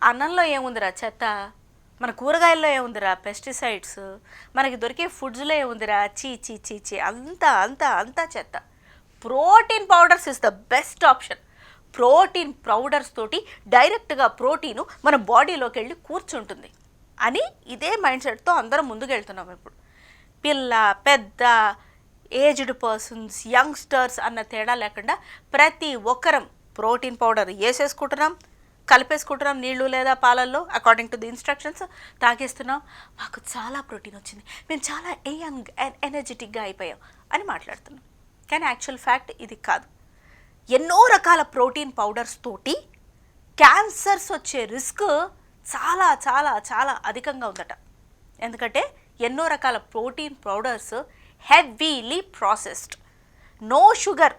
అన్నంలో ఏముందిరా చెత్త, మన కూరగాయల్లో ఏముందిరా పెస్టిసైడ్స్, మనకి దొరికే ఫుడ్స్లో ఏముందిరా చీ చీ చీ చీ అంతా అంతా అంతా చెత్త. Protein powders is the best option. Protein powders తోటి డైరెక్ట్గా ప్రోటీను మన బాడీలోకి వెళ్ళి కూర్చుంటుంది అని ఇదే మైండ్ సెట్తో అందరం ముందుకు వెళ్తున్నాం. ఇప్పుడు పిల్ల పెద్ద ఏజ్డ్ పర్సన్స్ యంగ్స్టర్స్ అన్న తేడా లేకుండా ప్రతి ఒక్కరం ప్రోటీన్ పౌడర్ వేసేసుకుంటున్నాం, కలిపేసుకుంటున్నాం నీళ్ళు లేదా పాలల్లో అకార్డింగ్ టు ది ఇన్స్ట్రక్షన్స్, తాగేస్తున్నాం. మాకు చాలా ప్రోటీన్ వచ్చింది, మేము చాలా యంగ్ ఎనర్జెటిక్గా అయిపోయాం అని మాట్లాడుతున్నాం. కానీ యాక్చువల్ ఫ్యాక్ట్ ఇది కాదు. ఎన్నో రకాల ప్రోటీన్ పౌడర్స్ తోటి క్యాన్సర్స్ వచ్చే రిస్క్ చాలా చాలా చాలా అధికంగా ఉందట. ఎందుకంటే ఎన్నో రకాల protein powders heavily processed, no sugar,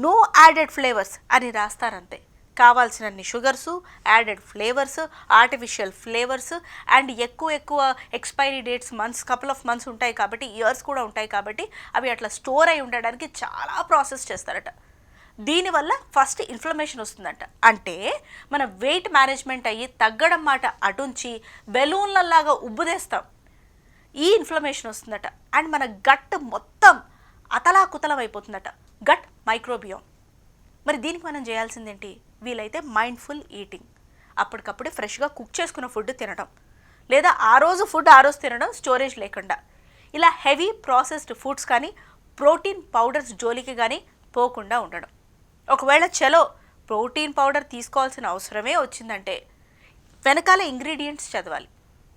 no added flavours అని రాస్తారంతే. కావాల్సినన్ని sugars, added flavours, artificial flavours and ఎక్కువ expiry dates couple of months ఉంటాయి కాబట్టి, ఇయర్స్ కూడా ఉంటాయి కాబట్టి అవి అట్లా స్టోర్ అయి ఉండడానికి చాలా ప్రాసెస్ చేస్తారట. దీనివల్ల ఫస్ట్ ఇన్ఫ్లమేషన్ వస్తుందంట. అంటే మన వెయిట్ మేనేజ్మెంట్ అయ్యి తగ్గడం మాట అటుంచి బెలూన్లలాగా ఉబ్బుదేస్తాం, ఈ ఇన్ఫ్లమేషన్ వస్తుందట. అండ్ మన గట్ మొత్తం అతలాకుతలం అయిపోతుందట, గట్ మైక్రోబియోమ్. మరి దీనికి మనం చేయాల్సిందేంటి? వీలైతే మైండ్ఫుల్ ఈటింగ్, అప్పటికప్పుడే ఫ్రెష్గా కుక్ చేసుకున్న ఫుడ్ తినడం, లేదా ఆ రోజు ఫుడ్ ఆ రోజు తినడం స్టోరేజ్ లేకుండా. ఇలా హెవీ ప్రాసెస్డ్ ఫుడ్స్ కానీ ప్రోటీన్ పౌడర్స్ జోలికి కానీ పోకుండా ఉండడం. ఒకవేళ చలో ప్రోటీన్ పౌడర్ తీసుకోవాల్సిన అవసరమే వచ్చిందంటే వెనకాల ఇంగ్రీడియంట్స్ చదవాలి.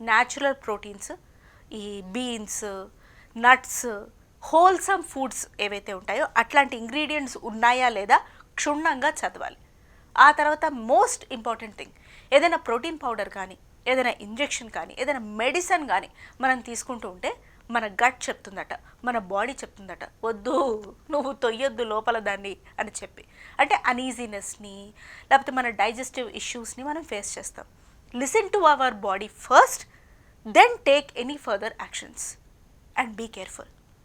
న్యాచురల్ ప్రోటీన్స్, ఈ బీన్స్, నట్స్, హోల్సమ్ ఫుడ్స్ ఏవైతే ఉంటాయో అట్లాంటి ఇంగ్రీడియంట్స్ ఉన్నాయా లేదా క్షుణ్ణంగా చదవాలి. ఆ తర్వాత మోస్ట్ ఇంపార్టెంట్ థింగ్, ఏదైనా ప్రోటీన్ పౌడర్ కానీ, ఏదైనా ఇంజెక్షన్ కానీ, ఏదైనా మెడిసిన్ కానీ మనం తీసుకుంటూ ఉంటే మన గట్ చెప్తుందట, మన బాడీ చెప్తుందట, వద్దు నువ్వు తొయ్యొద్దు లోపల దాన్ని అని చెప్పి. అంటే అనీజీనెస్ని లేకపోతే మన డైజెస్టివ్ ఇష్యూస్ని మనం ఫేస్ చేస్తాం. Listen to our body first, then take any further actions and be careful.